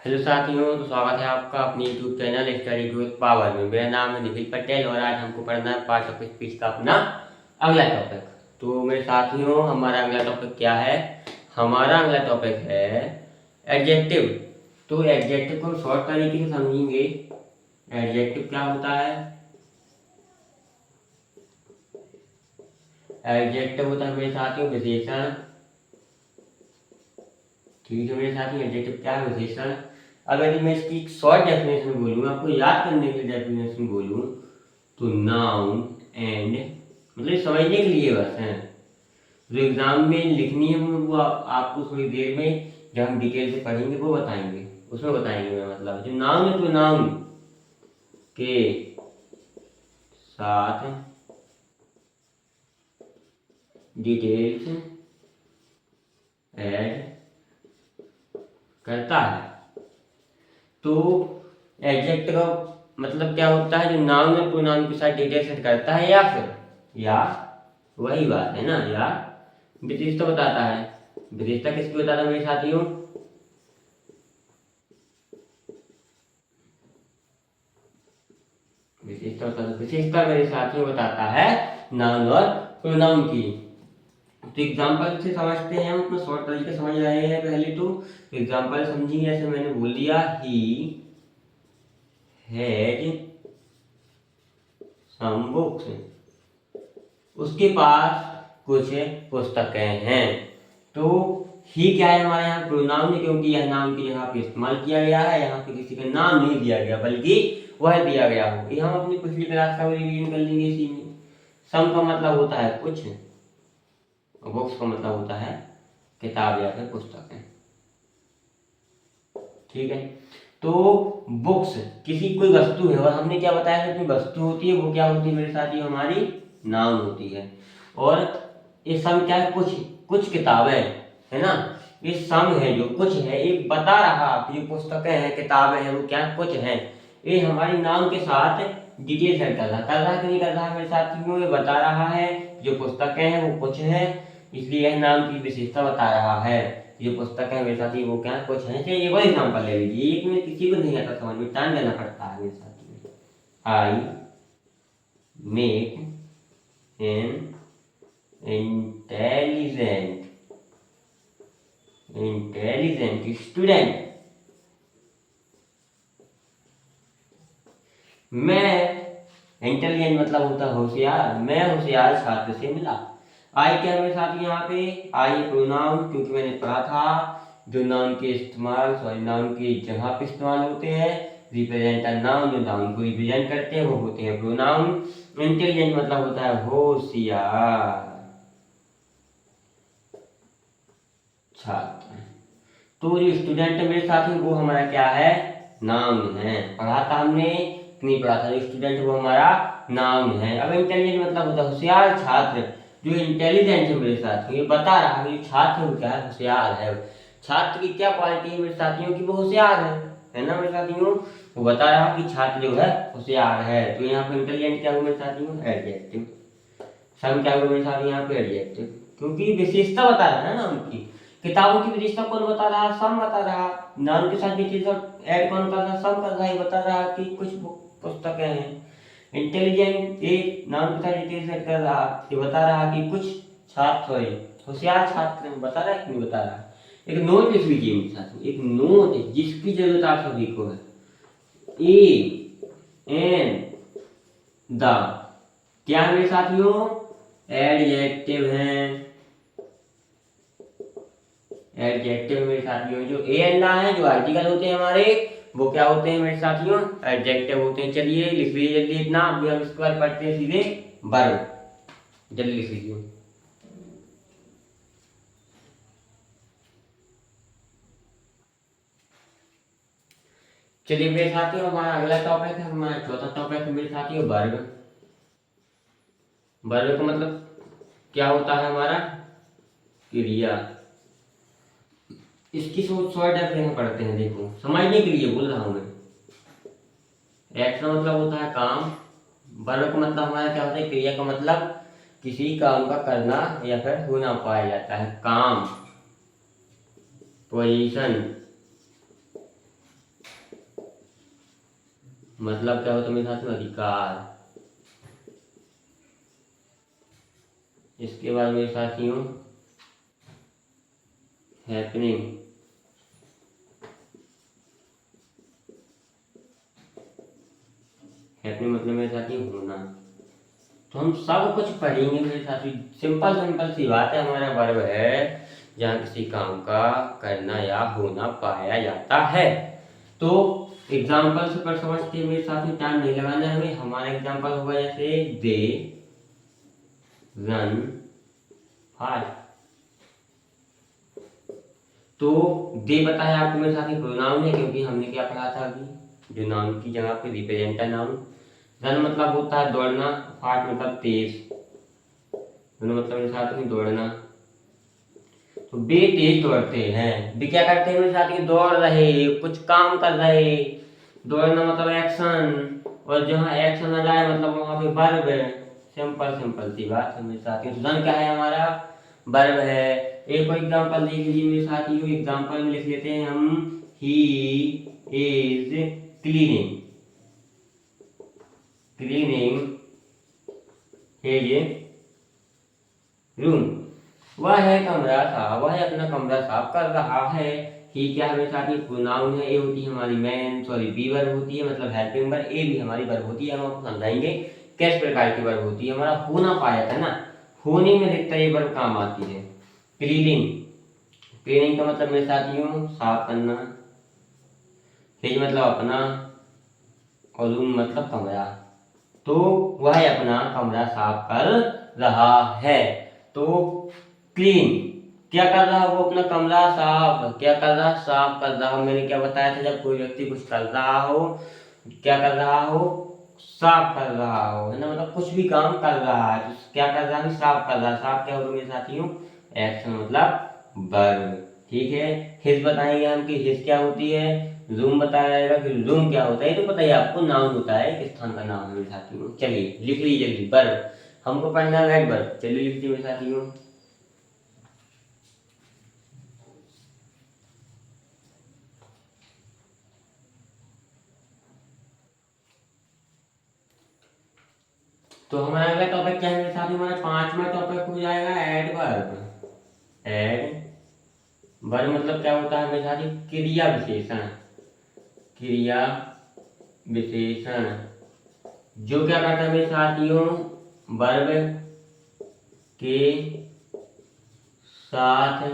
Hello साथियों, तो स्वागत है आपका अपने YouTube channel study growth power में। मेरा नाम है निखिल पटेल और आज हमको पढ़ना है पार्ट ऑफ स्पीच का अपना अगला टॉपिक। तो मेरे साथियों, हमारा अगला टॉपिक क्या है? हमारा अगला टॉपिक है एडजेक्टिव। तो एडजेक्टिव को शॉर्ट तरीके से समझेंगे। एडजेक्टिव क्या होता है? एडजेक्टिव होता है मेरे साथियों विशेषण। ठीक है मेरे साथियों, एडजेक्टिव क्या है? विशेषण। अगर मैं इसकी शॉर्ट डेफिनेशन बोलूँ, आपको याद करने के लिए डेफिनेशन बोलूँ, तो नाउन एंड मतलब समझने के लिए बस है। जो एग्जाम में लिखनी है वो आपको थोड़ी देर में जब हम डिटेल से पढ़ेंगे वो बताएंगे, उसमें बताएंगे मैं। मतलब जो नाउन है तो नाउन के साथ डिटेल्स ऐड करता है। तो एडजेक्टिव का मतलब क्या होता है? जो नाउन और प्रोनाउन के साथ डिटेल सेट करता है, या वही बात है ना, या विशेषता बताता है। विशेषता किसकी बताता है मेरे साथियों? विशेषता मेरे साथियों बताता है नाउन और प्रोनाउन की। तो एग्जाम्पल से समझते हैं, हम अपना शॉर्ट तरीके समझ रहे हैं। पहले तो एग्जाम्पल समझिए। ऐसे मैंने बोल दिया, ही हैज सम बुक्स, उसके पास कुछ पुस्तकें हैं। तो ही क्या है हमारे यहाँ? प्रोनाउन है, क्योंकि यह नाम की जगह पे इस्तेमाल किया गया है। यहाँ पे किसी का नाम नहीं दिया गया बल्कि वह दिया गया हो। ये हम अपनी पिछली क्लास का रिवीजन कर लेंगे इसी में। सम का मतलब होता है कुछ, और बुक्स का मतलब होता है किताब या फिर पुस्तकें। ठीक है। तो बुक्स किसी कोई वस्तु है, और हमने क्या बताया कि अपनी वस्तु होती है वो क्या होती है मेरे साथ? ये हमारी नाउन होती है। और ये सम क्या है? कुछ कुछ किताबें है ना। ये सम है, जो कुछ है, ये बता रहा कि जो पुस्तकें हैं किताबें हैं वो क्या कुछ है। ये हमारी नाउन के साथ डिटेल सेट कर रहा कि नहीं कर रहा मेरे साथियों? ये बता रहा है जो पुस्तकें हैं वो कुछ है, इसलिए यह नाम की विशेषता बता रहा है। ये पुस्तक है मेरे साथी वो क्या कुछ है। चलिए एक और एग्जाम्पल ले लीजिए। एक में किसी को नहीं आता समझ में, टाइम देना पड़ता है मेरे साथी। I make an intelligent intelligent student. मैं इंटेलिजेंट मतलब होता है होशियार, मैं होशियार छात्र से मिला। आई क्या मेरे साथ यहाँ पे? आई प्रोनाउन, क्योंकि मैंने पढ़ा था जो नाउन के इस्तेमाल नाउन की जगह पे इस्तेमाल होते हैं। रिप्रेजेंट नाउन, जो नाउन को रिप्रेजेंट करते हैं वो होते हैं प्रोनाउन। इंटेलिजेंट मतलब होता है होशियार छात्र। तो जो स्टूडेंट मेरे साथ है वो हमारा क्या है? नाउन है। पढ़ा था हमने? नहीं पढ़ा था? जो स्टूडेंट वो हमारा नाउन है। अब इंटेलिजेंट मतलब होता है होशियार छात्र। जो इंटेलिजेंट है मेरे साथ, ये बता रहा है छात्र वो क्या है? होशियार है। छात्र की क्या क्वालिटी है मेरे साथियों की? वो होशियार है ना मेरे साथियों? वो बता रहा कि छात्र जो है होशियार है। तो यहाँ पे इंटेलिजेंट क्या हुआ मेरे साथियों? एडजेक्टिव। सम क्या हुआ मेरे साथ यहाँ पे? एडजेक्टिव, क्योंकि विशेषता बता रहा है ना उनकी। किताबों की विशेषता कौन बता रहा? सम बता रहा। नाउन के साथ विशेषता ऐड कौन कर रहा? सम कर रहा है। बता रहा कि कुछ पुस्तकें हैं। इंटेलिजेंट एक नाउन के साथ डिटेल्स ऐड कर रहा, ये बता रहा कि कुछ छात्र है होशियार छात्र हैं। बता रहा है कि नहीं बता रहा? एक नोट लिख लीजिए मेरे साथ, एक नोट जिसकी जरूरत आप सभी को है। ए एन द क्या है मेरे साथियों? एडजेक्टिव हैं। एडजेक्टिव मेरे साथियों जो ए एंड द है, जो आर्टिकल होते हैं हमारे, वो क्या होते हैं मेरे साथियों? एडजेक्टिव होते हैं। चलिए लिख लीजिए जल्दी इतना। अभी हम इसके बाद पढ़ते हैं सीधे वर्ब। जल्दी लिख लीजिए। चलिए मेरे साथियों, हमारा अगला टॉपिक है, हमारा चौथा टॉपिक है मेरे साथियों वर्ब। वर्ब का मतलब क्या होता है हमारा? क्रिया। इसकी शॉर्ट डेफिनेशन पढ़ते हैं। देखो समझने के लिए बोल रहा हूं मैं। एक्शन मतलब होता है काम। वर्ब का मतलब हमारा क्या होता है? क्रिया का मतलब किसी काम का करना या फिर होना पाया जाता है। काम, पोजीशन, मतलब क्या होता है मेरे साथ में, अधिकार। इसके बाद मेरे साथियों हैपनिंग। हैपनिंग मतलब मेरे साथियों होना। तो हम सब कुछ पढ़ेंगे मेरे साथियों। सिंपल सिंपल सी बात है, हमारा वर्ब है जहाँ किसी काम का करना या होना पाया जाता है। तो एग्जाम्पल से पर समझते हैं मेरे साथियों, टाइम नहीं लगाना है हमें। हमारा एग्जाम्पल होगा जैसे दे रन फास्ट। तो दे बताया आपको मेरे साथ प्रोनाउन है, क्योंकि हमने क्या पढ़ा था अभी, जो नाउन की जगह पे रिप्रेजेंट है नाउन। रन मतलब होता है दौड़ना, फास्ट मतलब तेज, दोनों मतलब मेरे साथ में दौड़ना। तो बे तेज दौड़ते हैं, बे क्या करते हैं मेरे साथ में, दौड़ रहे, कुछ काम कर रहे। दौड़ना मतलब एक्शन, और जहाँ एक्शन आ जाए मतलब वहां पे वर्ब है। सिंपल सिंपल सी बात है मेरे साथियों। रन क्या है हमारा, वर्ब है। एक और एग्जांपल देख लीजिए मेरे साथियों। एग्जांपल में लिख लेते हैं हम, he is cleaning, cleaning his room. वह है कमरा साफ, वह अपना कमरा साफ कर रहा है। ही क्या है मेरे साथियों, प्रोनाउन है। ए होती है हमारी मैन, सॉरी बी वर्ब होती है, मतलब हेल्पिंग वर्ब। ए भी हमारी वर्ब होती है। हम आपको समझाएंगे किस प्रकार की वर्ब होती है। हमारा होना पाया था ना, होने में देखता ये वर्ब काम आती है। क्लीनिंग, क्लीनिंग का मतलब मेरे साथियों साफ करना। हिज मतलब अपना, और रूम मतलब कमरा। तो वह अपना कमरा साफ कर रहा है। तो क्लीन क्या कर रहा, वो अपना कमरा साफ क्या कर रहा, साफ कर रहा हो। मैंने क्या बताया था, जब कोई व्यक्ति कुछ कर रहा हो, क्या कर रहा हो, साफ कर रहा हो, है ना, मतलब कुछ भी काम कर रहा है तो क्या कर रहा है, साफ कर रहा है। साफ क्या होगा मेरे साथियों, एक्शन मतलब वर्ब। ठीक है, हिज बताएंगे हम कि हिज क्या होती है। रूम बताया जाएगा कि रूम क्या होता है। तो पता ही आपको, नाउन होता है, एक स्थान का नाम है मेरे साथियों। चलिए लिख लीजिए जल्दी, वर्ब हमको पढ़ना है वर्ब। चलिए लिखिए मेरे साथियों। तो हमारा अगला टॉपिक क्या है मेरे साथियों, हमारा पांचवा टॉपिक हो जाएगा एडवर्ब। एडवर्ब मतलब क्या होता है मेरे साथियों, क्रिया विशेषण। क्रिया विशेषण जो क्या करता है मेरे साथियों, वर्ब के साथ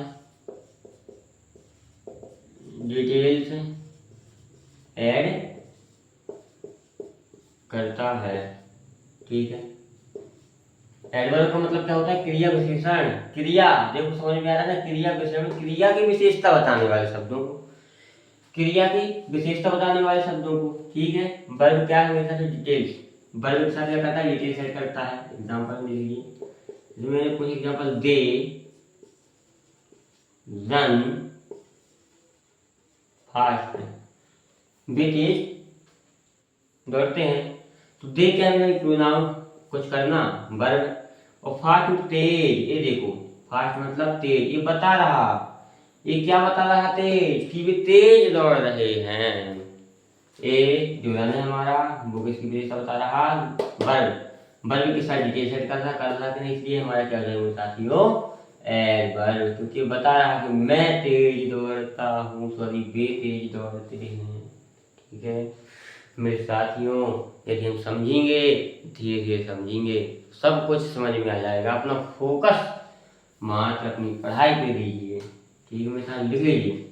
डिटेल्स ऐड करता है। ठीक है, एडवर्ब का मतलब क्या होता है, क्रिया विशेषण। क्रिया देखो समझ में आ रहा है ना, क्रिया विशेषण, क्रिया की विशेषता बताने वाले शब्दों को, क्रिया की विशेषता बताने वाले शब्दों को। ठीक है, वर्ब क्या है मेरे साथ, डिटेल्स। वर्ब के साथ क्या करता है, डिटेल्स ऐड करता है। एग्जांपल ले लीजिए, जो मैंने कुछ एग्जांपल, दे रन फास्ट, वे तेज दौड़ते हैं। तो दे क्या है, प्रोनाउन, कुछ करना, वर्ब। और फास्ट तेज, ये देखो फास्ट मतलब तेज, ये बता रहा, ये क्या बता रहा, तेज, कि वे तेज दौड़ रहे हैं। ए जो है हमारा, वो किसकी विशेषता बता रहा, वर्ब। वर्ब के साथ डिटेल सेट कर रहा कि नहीं, इसलिए हमारा क्या हो जाएगा साथियों, एडवर्ब। क्योंकि बता रहा कि मैं तेज दौड़ता हूँ, सॉरी वे तेज दौड़ते हैं। ठीक है मेरे साथियों, यदि हम समझेंगे, धीरे धीरे समझेंगे, सब कुछ समझ में आ जाएगा। अपना फोकस मात्र अपनी पढ़ाई पे दीजिए। ठीक है मेरे साथ लिख लीजिए।